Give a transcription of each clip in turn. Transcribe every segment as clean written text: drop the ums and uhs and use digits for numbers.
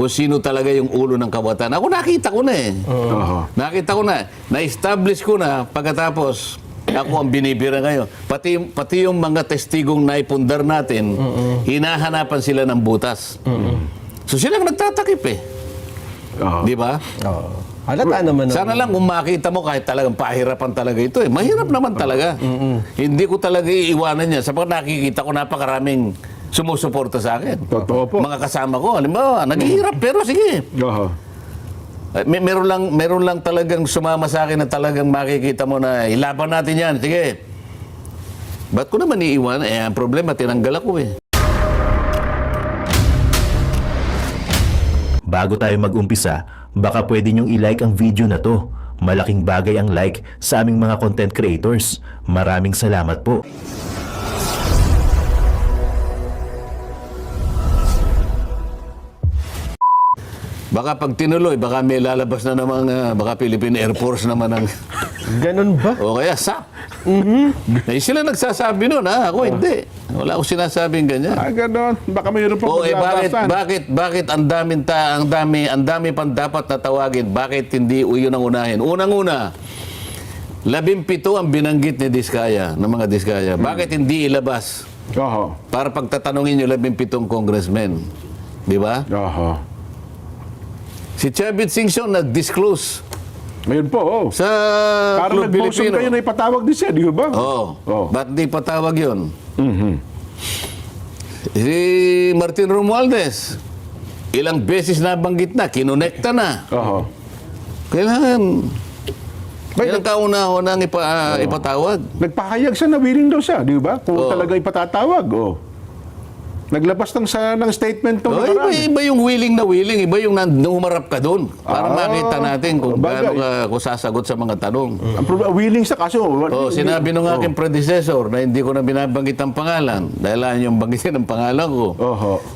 kung sino talaga yung ulo ng kawatan. Ako nakita ko na eh. Nakita ko na. Na-establish ko na pagkatapos ako ang binibira ngayon. Pati yung mga testigong naipundar natin, hinahanapan sila ng butas. So silang nagtatakip eh. Di ba? Halata naman. Sana lang kung makita mo kahit talagang pahirapan talaga ito eh. Mahirap naman talaga. Hindi ko talaga iiwanan yan. Sapagkat nakikita ko napakaraming sumusuporta sa akin. Totoo po. Mga kasama ko, halimbawa, naghihirap pero sige. Meron lang talagang sumama sa akin na talagang makikita mo na ilaban natin yan. Sige. Ba't ko naman iiwan? Ang problema, tinanggal ako eh. Bago tayo mag-umpisa, baka pwede nyong i-like ang video na to. Malaking bagay ang like sa aming mga content creators. Maraming salamat po. Baka pag tinuloy, baka may lalabas na namang, baka Philippine Air Force naman ang... Ganun ba? O kaya SAP. Sila nagsasabi nun, ha? Ako hindi. Wala akong sinasabing ganyan. Ganon. Baka mayroon pa Bakit ang dami pang dapat na tawagin? Bakit hindi yun ang unahin? Unang-una, 17 ang binanggit ni Diskaya, ng mga Diskaya. Bakit hindi ilabas? Para pagtatanungin yung 17 congressmen. Di ba? Si Chavit Singson nag-disclose. Ngayon po, sa parang Club nag-motion Filipino. kayo na ipatawag din siya, di ba? Ba't di patawag yun? Si Martin Romualdez, ilang beses nabanggit na, kinonekta na. Kailangan kauna-unang ipatawag. Nagpahayag siya na willing daw siya, di ba? Kung talaga ipatatawag, naglabas ng statement ng iba yung willing, iba yung humarap ka doon para makita natin kung gaano ka sasagot sa mga tanong. Willing sa kaso. Sinabi ng aking predecessor na hindi ko na binabanggit ang pangalan dahil ayaw yung banggitin ang pangalan ko.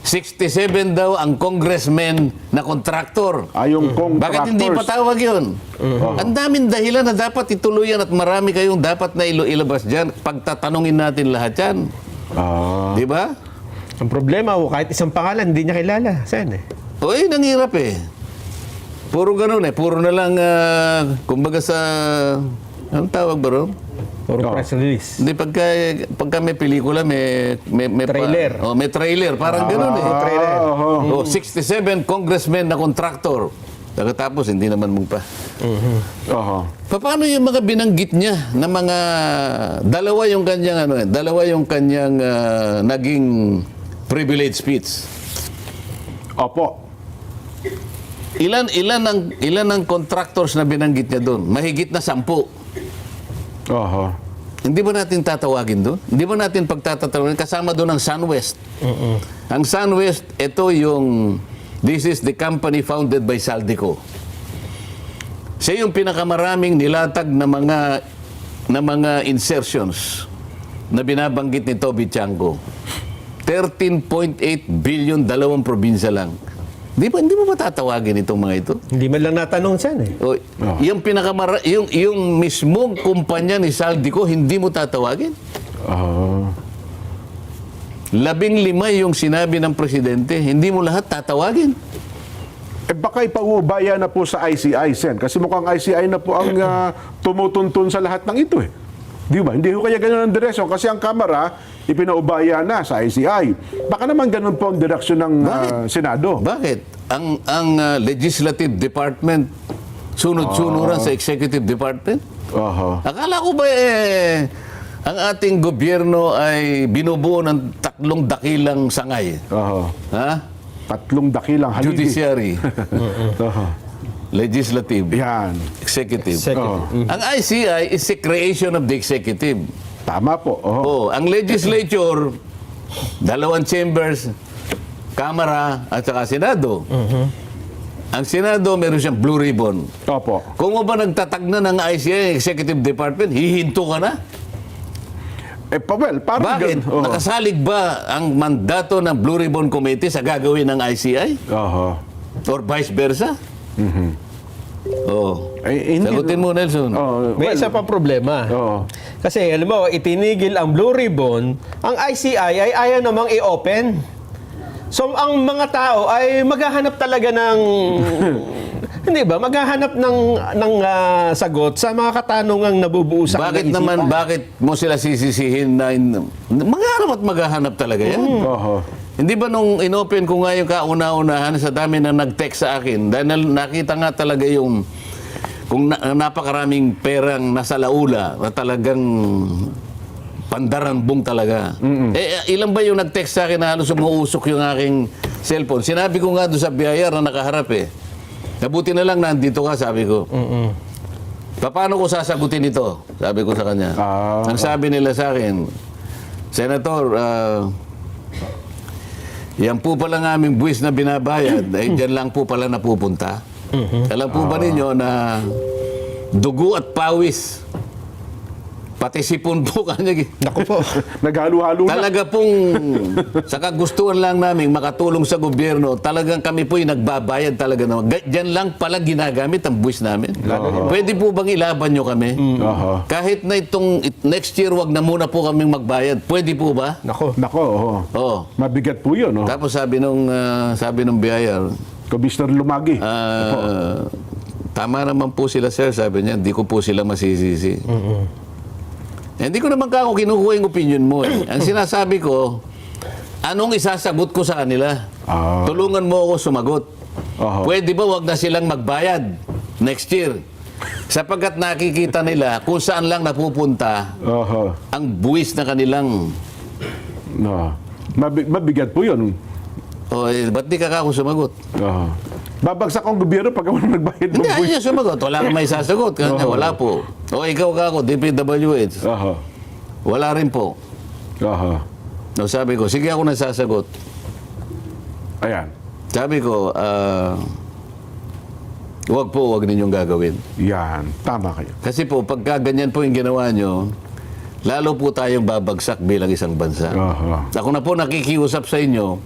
67 daw ang congressman na kontraktor. Yung contractors. Bakit hindi patawag yun? Ang daming dahilan na dapat ituluyan at marami kayong dapat na ilabas dyan. Pagtatanungin natin lahat yan. Di ba? Ang problema, kahit isang pangalan, hindi niya kilala. Saan eh? Nanghirap eh. Puro ganun eh. Puro na lang, kumbaga sa, anong tawag ba ron? Puro press release. Hindi, pagka may pelikula, may trailer. May trailer. Parang ganun eh. Trailer. 67 congressmen na kontraktor. Pagkatapos, hindi naman mong pa. Paano yung mga binanggit niya na mga dalawa yung kanyang naging privilege speech? Ilan ang contractors na binanggit niya doon? Mahigit na 10. Hindi ba natin tatawagin doon? Hindi ba natin pagtatatawagin? Kasama doon ang SunWest. Ang SunWest, this is the company founded by Saldico. Siya yung pinakamaraming nilatag na mga insertions na binabanggit ni Toby Chango. 13.8 billion, 2 probinsya lang. Hindi mo ba tatawagin itong mga ito? Hindi man lang natanong siya eh. Yung mismong kumpanya ni Saldico, hindi mo tatawagin? 15 yung sinabi ng presidente, hindi mo lahat tatawagin. Baka ipaubaya na po sa ICI, Sen. Kasi mukhang ICI na po ang tumutuntun sa lahat ng ito eh. Di ba? Hindi ko kaya ganun ang direksyon. Kasi ang Kamara, ipinaubaya na sa ICI. Baka naman ganun po ang direksyon ng Senado. Bakit? Ang Legislative Department sunod-sunuran sa Executive Department? Akala ko ba ang ating gobyerno ay binubuo ng 3 dakilang sangay? Ha? 3 dakilang haligi. Judiciary. Legislative. Executive. Ang ICI is the creation of the executive. Tama po. Ang legislature, 2 chambers, Kamara at saka Senado. Ang Senado, meron siyang blue ribbon. Kung ba nagtatag na ng ICI, Executive Department, hihinto ka na? Bakit? Nakasalig ba ang mandato ng Blue Ribbon Committee sa gagawin ng ICI? Or vice versa? Sagutin mo, Nelson. May isa pa problema. Kasi, alam mo, itinigil ang Blue Ribbon, ang ICI ay ayaw namang i-open. So ang mga tao ay maghahanap talaga ng hindi ba? Maghahanap ng sagot sa mga katanungang nabubuo sa Bakit kanilang naman, isipan. bakit mo sila sisisihin na maghahanap talaga yan? Oho. Hindi ba nung inopen ko nga yung kauna-unahan sa dami na nag-text sa akin dahil nakita nga talaga yung kung napakaraming perang nasa laula na talagang pandarambong talaga. Ilan ba yung nag-text sa akin na halos umuusok yung aking cellphone? Sinabi ko nga doon sa biyaya na nakaharap eh. Nabuti na lang nandito ka, sabi ko. Paano ko sasagutin ito? Sabi ko sa kanya. Ang sabi nila sa akin, Senator, yan po pala ng aming buwis na binabayad, dyan lang po pala napupunta. Alam po ba ninyo na dugo at pawis, pati sipon po kanya. Naku po. Naghalo-halo na. Talaga pong sa kagustuhan lang namin makatulong sa gobyerno, talagang kami po yung nagbabayad talaga naman. Diyan lang pala ginagamit ang buwis namin. Pwede po bang ilaban nyo kami? Oho. Kahit na itong next year, wag na muna po kaming magbayad. Pwede po ba? Nako. Nako, oho. Oo. Mabigat po yun, oh. Tapos sabi nung biyayar, Commissioner Lumagi. tama naman po sila, sir. Sabi niya, hindi ko po sila masisisi. Hindi ko naman ako kinukuha yung opinion mo. Ang sinasabi ko, anong isasagot ko sa kanila? Tulungan mo ako sumagot. Oho. Pwede ba wag na silang magbayad next year? Sapagkat nakikita nila kung saan lang napupunta Oho. ang buwis na kanilang... No. Mabigat po yun. ba't di ka ako sumagot? Oho. Babagsak ang gobyerno pag wala nagbayad ng Hindi, buwis. ayaw sumagot. Wala kang may sasagot. Kanya, wala po. O ikaw ka ako, DPWH. Oho. Wala rin po. Oho. No, sabi ko, sige ako nagsasagot. Ayan. Sabi ko, wag ninyong gagawin. Yan. Tama kayo. Kasi po, pagka ganyan po yung ginawa nyo, lalo po tayong babagsak bilang isang bansa. Oho. Ako na po nakikiusap sa inyo.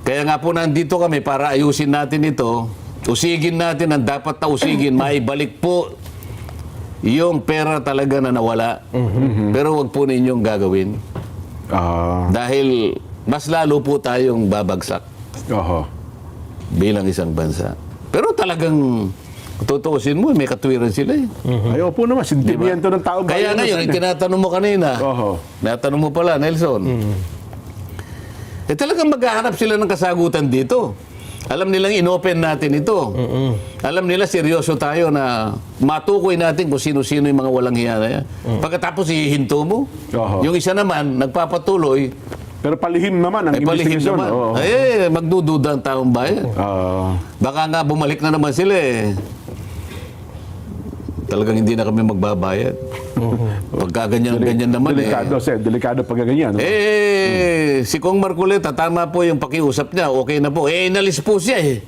Kaya nga po nandito kami para ayusin natin ito. Usigin natin ang dapat na usigin. Maibalik po yung pera talaga na nawala. Pero wag po ninyong gagawin. Dahil mas lalo po tayong babagsak Oho. bilang isang bansa. Pero talagang tutuusin mo, may katwiran sila eh. Ayaw po naman. Sentimiento ng taong Kaya bayan. ngayon, tinatanong mo kanina. Oho. Natanong mo pala, Nelson. Talagang maghahanap sila ng kasagutan dito. Alam nilang inopen natin ito. Alam nila seryoso tayo na matukoy natin kung sino-sino yung mga walang hiya na yan. Pagkatapos hihinto mo. Oho. Yung isa naman, nagpapatuloy. Pero palihim naman ang Palihim investigasyon. naman. Oo. Magdududa ang taong bayan. Baka nga bumalik na naman sila eh. Talagang hindi na kami magbabayad. Pagka ganyan naman Delikado, sir. Delikado pag ganyan. No? si Kong Marcoleta, tama po yung pakiusap niya. Okay na po. Inalis po siya eh.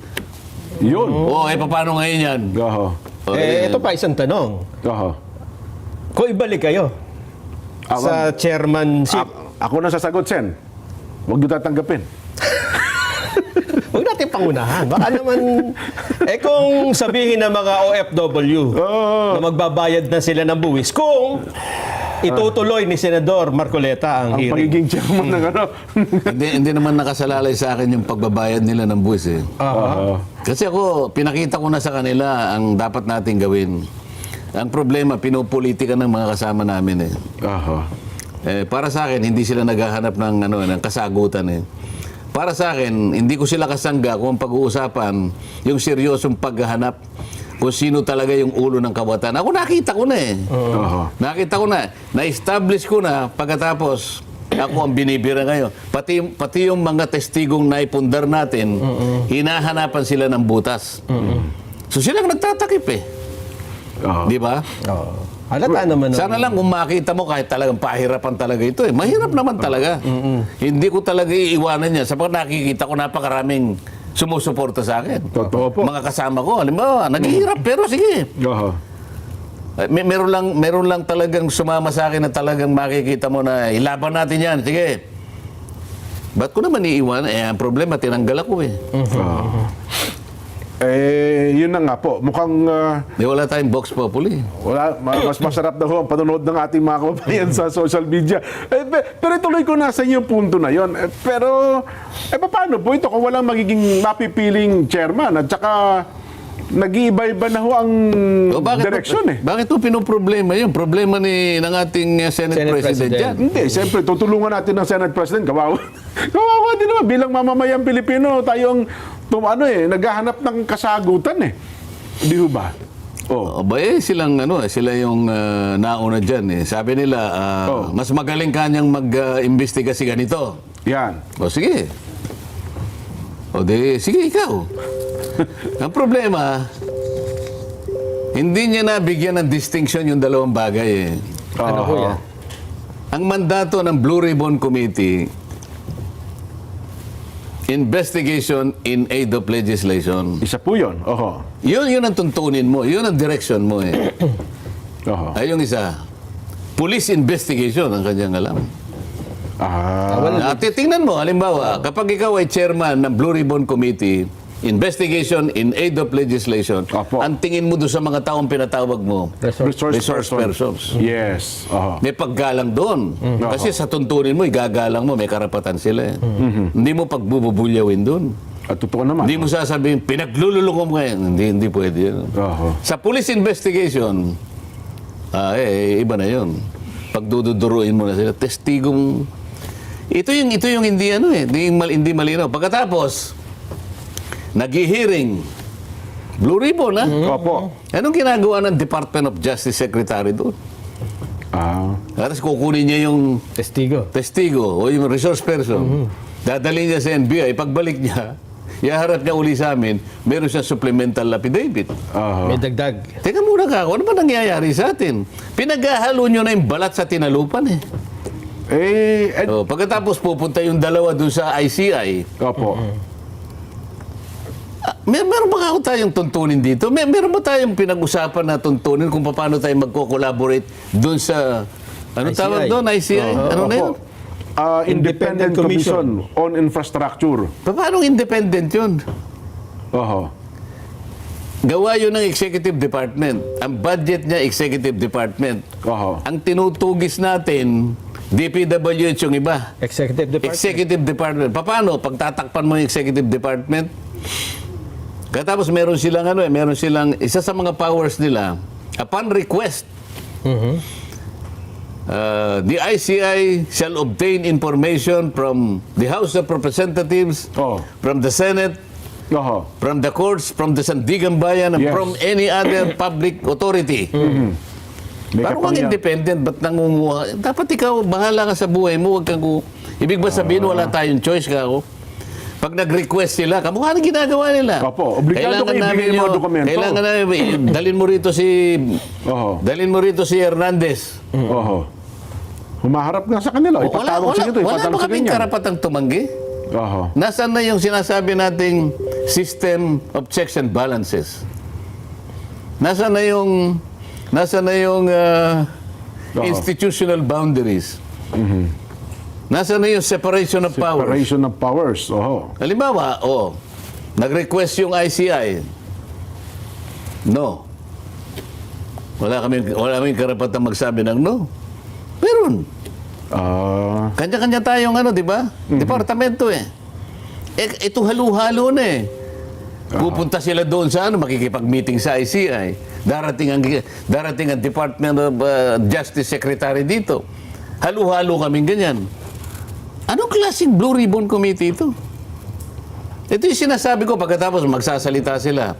Yun. Paano ngayon yan? Oho. Ito pa isang tanong. Oho. Kung ibalik kayo sa chairmanship, Ako na sasagot, Sen. Huwag nyo tatanggapin. huwag natin pangunahan. Baka naman, kung sabihin ng mga OFW na magbabayad na sila ng buwis, kung itutuloy ni Senador Marcoleta ang Ang hearing. pagiging chairman ng ano. hindi naman nakasalalay sa akin yung pagbabayad nila ng buwis eh. Kasi ako, pinakita ko na sa kanila ang dapat nating gawin. Ang problema, pinupolitika ng mga kasama namin eh. Oho. Para sa akin, hindi sila naghahanap ng kasagutan eh. Para sa akin, hindi ko sila kasangga kung pag-uusapan yung seryosong paghahanap kung sino talaga yung ulo ng kawatan. Ako nakita ko na eh. Nakita ko na. Na-establish ko na pagkatapos ako ang binibira ngayon. Pati yung mga testigong naipundar natin, hinahanapan sila ng butas. So silang nagtatakip eh. Di ba? Halata naman. Sana lang kung makita mo kahit talagang pahirapan talaga ito eh. Mahirap naman talaga. Hindi ko talaga iiwanan yan. Sapagkat nakikita ko napakaraming sumusuporta sa akin. Totoo po. Mga kasama ko, halimbawa, naghihirap pero sige. Oho. Meron lang talagang sumama sa akin na talagang makikita mo na ilaban natin yan. Sige. Ba't ko naman iiwanan? Ang problema, tinanggal ako eh. Yun na nga po. Mukhang Wala tayong Vox Populi. mas masarap na ho ang panonood ng ating mga kababayan sa social media. Pero ituloy ko nasa yung punto na yon. Pero, paano po ito kung walang magiging mapipiling chairman at saka nag-iiba-iba na ho ang direksyon eh. Bakit po pinoproblema yun? Problema ng ating Senate President yan. Hindi, siyempre, tutulungan natin ng Senate President. Kawawa. Kawawa din naman. Bilang mamamayang Pilipino, tayong naghahanap ng kasagutan eh. Di ho ba? Silang sila yung nauna dyan eh. Sabi nila, mas magaling kanyang mag-imbestiga si ganito. Yan. Sige. Sige ikaw. Ang problema, hindi niya nabigyan ng distinction yung dalawang bagay eh. Ano po yan? Ang mandato ng Blue Ribbon Committee, investigation in aid of legislation. Isa po yun. Oho. Yun ang tuntunin mo. Yun ang direction mo eh. Oho. Ay yung isa, police investigation ang kanyang alam. Tingnan mo, halimbawa, kapag ikaw ay chairman ng Blue Ribbon Committee, investigation in aid of legislation, Opo. ang tingin mo doon sa mga taong pinatawag mo, resource persons. Yes. Oho. May paggalang doon. Kasi sa tuntunin mo, igagalang mo, may karapatan sila. Hindi mo pagbububulyawin doon. At totoo naman. Hindi mo sasabihin, pinaglululong mo ngayon. Hindi pwede yun. Oho. Sa police investigation, iba na yun. Pagdududuruin mo na sila, testigong... Ito yung hindi hindi malinaw. Pagkatapos, nag-hearing, Blue Ribbon, ha? Opo. Anong ginagawa ng Department of Justice Secretary doon? Tapos kukunin niya yung testigo o yung resource person. Dadalhin niya sa NBI. Pagbalik niya, iharap niya uli sa amin, meron siyang supplemental affidavit. May dagdag. Teka muna ka, ano ba nangyayari sa atin? Pinaghahalo nyo na yung balat sa tinalupan eh. Pagkatapos pupunta yung dalawa doon sa ICI, Opo. meron ba ako tayong tuntunin dito? Meron ba tayong pinag-usapan na tuntunin kung paano tayo magko-collaborate doon sa, ano ICI. tawag doon, ICI? Ano na yun? Independent Commission on Infrastructure. Paano independent yun? Oho. Gawa yun ng Executive Department. Ang budget niya, Executive Department. Oho. Ang tinutugis natin, DPWH yung iba. Executive Department. Executive Department. Paano? Pagtatakpan mo yung Executive Department, katapos meron silang isa sa mga powers nila, upon request, the ICI shall obtain information from the House of Representatives, from the Senate, Oho. from the courts, from the Sandigan Bayan, and Yes. from any other public authority. May Parang kang kapangyarihan. independent, ba't nangunguha? Dapat ikaw, bahala ka sa buhay mo, wag kang ibig ba sabihin, wala tayong choice ka ako? Pag nag-request sila, kamukha na ginagawa nila. Opo, obligado kayo ibigay yung mga dokumento. Kailangan namin, dalhin mo rito si Hernandez. Oho. Humaharap nga sa kanila. Ipatawag sa ito. Wala ba kaming karapatang tumanggi? Oho. Nasaan na yung sinasabi nating system of checks and balances? Nasaan na yung institutional boundaries? Nasaan na yung separation of powers? Separation of powers. Oho. Halimbawa, nag-request yung ICI. No. Wala kaming karapatang magsabi ng no. Meron. Kanya-kanya tayong di ba? Departamento eh. Ito halo-halo na eh. Pupunta sila doon sa makikipag-meeting sa ICI. Darating ang Department of Justice Secretary dito. Halo-halo kaming ganyan. Anong klaseng Blue Ribbon Committee ito? Ito yung sinasabi ko pagkatapos magsasalita sila.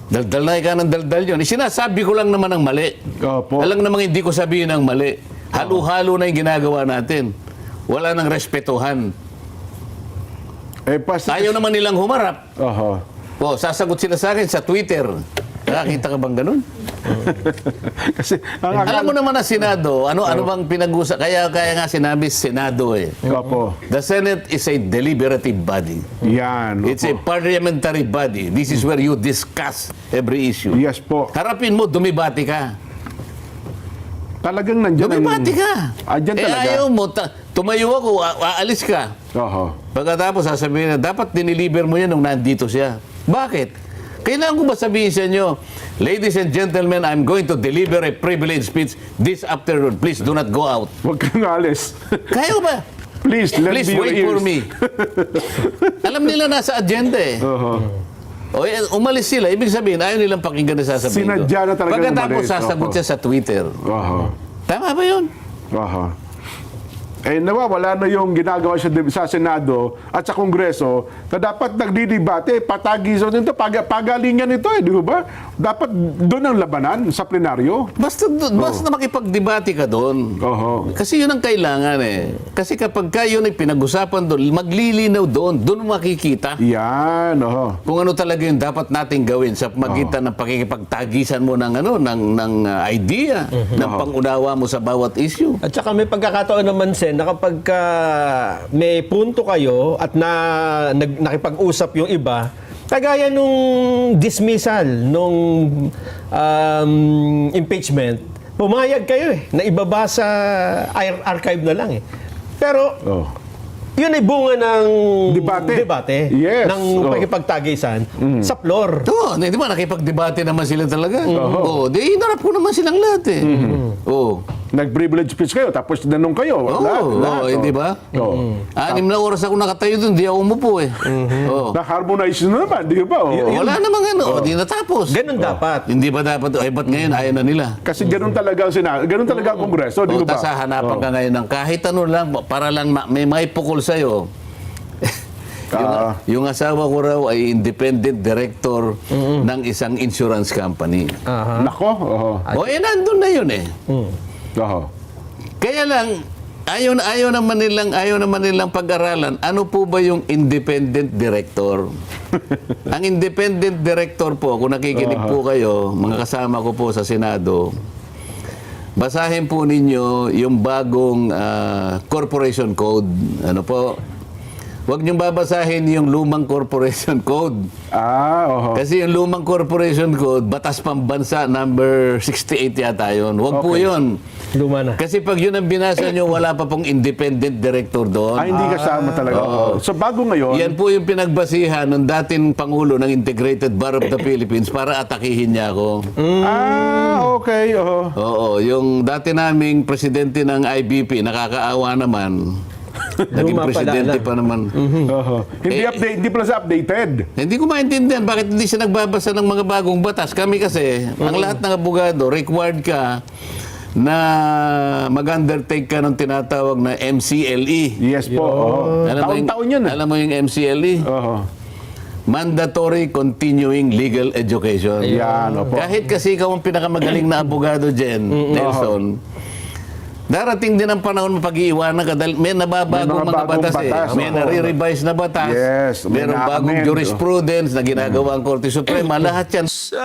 Daldal na ika ng daldal yun. Sinasabi ko lang naman ang mali. Opo. Alang namang hindi ko sabihin ang mali. Halo-halo na yung ginagawa natin. Wala nang respetuhan. Ayaw naman nilang humarap. Oho. Sasagot sila sa akin sa Twitter. Nakakita ka bang ganun? Kasi, Alam mo naman na Senado, ano bang pinag-usap? Kaya nga sinabi Senado eh. Opo. The Senate is a deliberative body. Yan. It's a parliamentary body. This is where you discuss every issue. Yes po. Harapin mo, dumibati ka. Talagang nandyan. Dumibati ka. Andyan talaga. Ayaw mo, tumayo ako, aalis ka. Oho. Pagkatapos sasabihin na, dapat diniliber mo yan nung nandito siya. Bakit? Kailangan ko ba sabihin sa inyo, ladies and gentlemen, I'm going to deliver a privilege speech this afternoon. Please do not go out. Huwag kang alis. Kaya ba? Please, let Please me your wait ears. for me. Alam nila nasa agenda eh. O, umalis sila. Ibig sabihin, ayaw nilang pakinggan na sasabihin ko. Sinadya na talaga Pagkatapos umalis. sasagot siya sa Twitter. Oho. Tama ba yun? Aha. Eh nawawala na yung ginagawa sa Senado at sa Kongreso na dapat nagdidebate, patagisan nito, pagalingan ito di ba? Dapat doon ang labanan sa plenaryo. Basta makipagdebate ka doon. Oho. Kasi yun ang kailangan eh. Kasi kapag yun ay pinag-usapan doon, maglilinaw doon makikita Yan, oho. kung ano talaga yung dapat nating gawin sa magitan ng pakikipagtagisan mo ng idea, ng pangunawa mo sa bawat issue. At saka may pagkakataon naman, Sen, na kapag may punto kayo at nakipag-usap yung iba, kagaya nung dismissal, nung impeachment, pumayag kayo na ibaba sa archive na lang eh. Pero, Oh. yun ay bunga ng Debate. Yes. ng Oh. pakipagtagisan sa floor. Oo, di ba nakipagdebate naman sila talaga? Oo, di inarap ko naman silang lahat eh. Oo. Nag-privilege speech kayo, tapos tinanong kayo. Oo, hindi ba? Oo. 6 na oras ako nakatayo doon, di ako umupo eh. Oo. Na-harmonize na naman, di ba? Oo. Wala namang di natapos. Ganun dapat. Hindi ba dapat, ba't ngayon ayaw na nila? Kasi ganun talaga ang Senado, ganun talaga ang Kongreso, di O, ba? tas hahanapan ka ngayon ng kahit ano lang, para lang may maipukol sa'yo. yung asawa ko raw ay independent director ng isang insurance company. Nako, oho. Nandun na yun eh. Oho. Kaya lang, ayaw naman nilang pag-aralan, ano po ba yung independent director? Ang independent director po, kung nakikinig po kayo, mga kasama ko po sa Senado, basahin po ninyo yung bagong corporation code. Ano po? Huwag niyong babasahin yung lumang corporation code. Oho. Kasi yung lumang corporation code, batas pambansa number 68 yata yun. Huwag po Okay. yun. Luma na. Kasi pag yun ang binasa nyo, wala pa pong independent director doon. Hindi kasama talaga. So bago ngayon, Yan po yung pinagbasihan ng dating Pangulo ng Integrated Bar of the Philippines para atakihin niya ako. okay, oho. Oo, yung dati naming presidente ng IBP, nakakaawa naman. Naging Luma pala presidente na. pa naman. Oho. Hindi pala sa updated. Hindi ko maintindihan bakit hindi siya nagbabasa ng mga bagong batas. Kami kasi, ang lahat ng abogado, required ka na mag-undertake ka ng tinatawag na MCLE. Yes po. oho. Taon-taon yun. Alam mo yung MCLE? Oho. Mandatory Continuing Legal Education. Yan, opo. Kahit kasi ikaw ang pinakamagaling na abogado dyan, Nelson, darating din ang panahon mapag-iiwanan ka dahil may nababagong mga batas eh. May nare-revise na batas. Yes, may Merong bagong na-amend. jurisprudence na ginagawa ang Korte Suprema. Lahat yan. Sa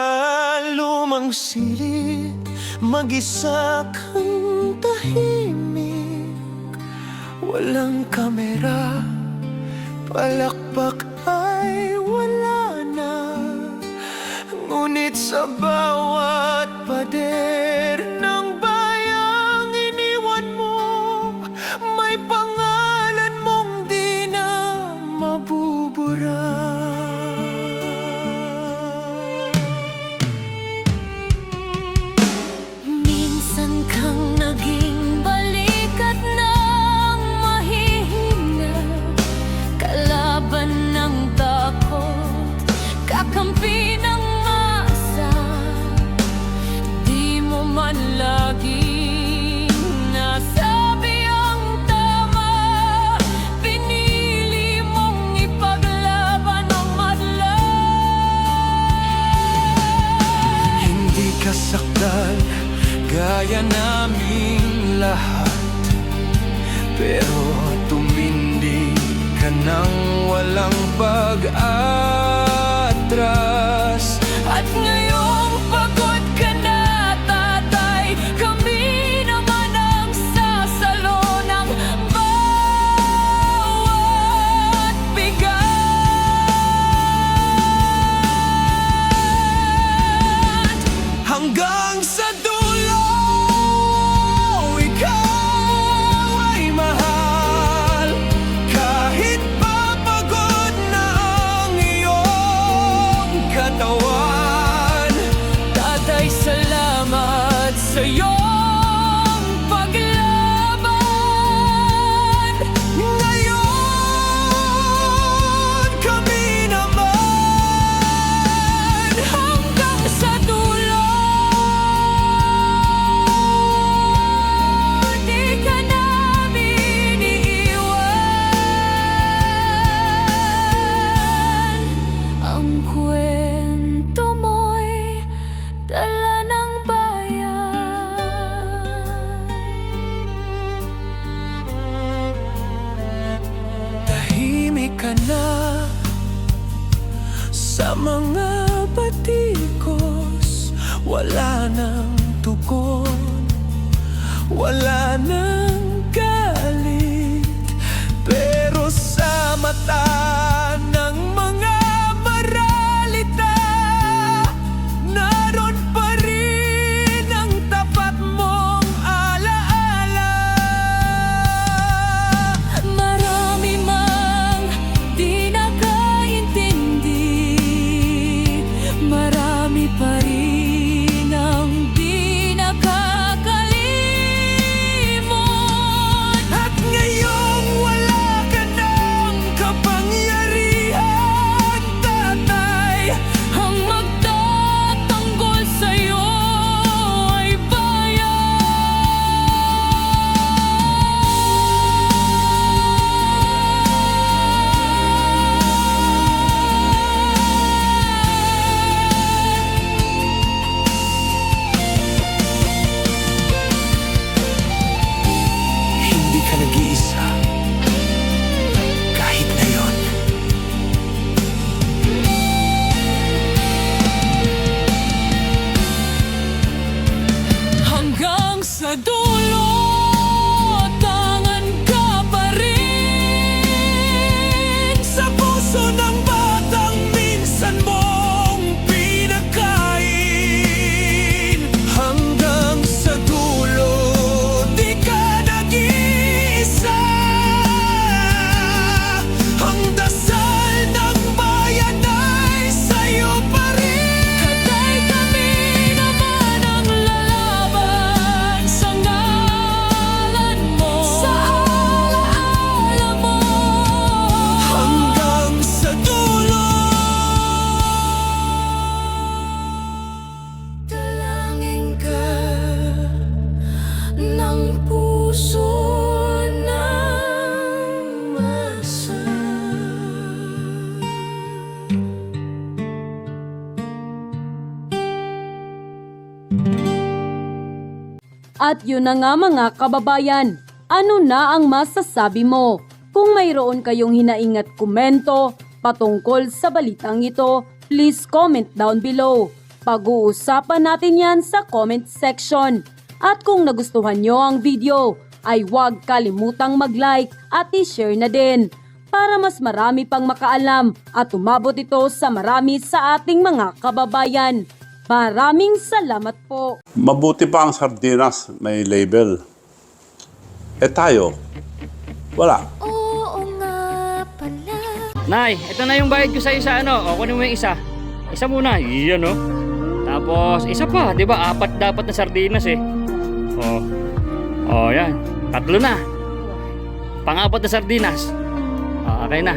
lumang silid, mag-isa kang tahimik. Walang kamera, palakpak ay wala na. Ngunit sa bawat pader ng bayang iniwan mo, may pangalan mong di na mabubura. Minsan kang naging balikat ng mahihina, kalaban ng takot, kakampi ng masa. Di mo man laging nasabi ang tama, pinili mong ipaglaban ang madla. Hindi ka sakdal gaya naming lahat, pero tumindi ka nang walang pag-atras. At ngayong pagod ka na, tatay, kami naman ang sasalo ng bawat bigat. Hanggang sa dulo, ikaw ay mahal. Kahit papagod na ang iyong Sa mga batikos, wala nang tugon, wala nang galit. Pero sa mata ng mga maralita, naroon pa rin ang tapat mong alaala. Marami mang di nakaintindi, marami pa rin ang di nakakalimot. At ngayong wala ka ng kapangyarihan, tatay, Ang magtatanggol sa'yo ay hindi ka nag-iisa. Kahit ngayon. hanggang sa dulo, tangan ka pa rin. Sa puso ng batang minsan mong pinakain. Hanggang sa dulo, di ka nag-iisa. Ang dasal ng bayan ay sa'yo pa rin. Katay kami naman ang lalaban sa ngalan mo, sa alaala mo. Hanggang sa dulo. Dalangin ka ng puso ng masa. At yun na nga mga kababayan, ano na ang masasabi mo? Kung mayroon kayong hinaing at komento patungkol sa balitang ito, please comment down below. Pag-uusapan natin yan sa comment section. At kung nagustuhan nyo ang video, ay huwag kalimutang mag-like at i-share na din para mas marami pang makaalam at umabot ito sa marami sa ating mga kababayan. Maraming salamat po. Mabuti pa ang sardinas, may label. Eh tayo, wala. Oo nga pala. Nay, ito na yung bayad ko sa isa, ano? O, kunin mo yung isa. Isa muna, iyan, no? Tapos, isa pa, di ba? 4 dapat na sardinas, eh. O, yan. 3 na. Pang-4 na sardinas. O, okay na.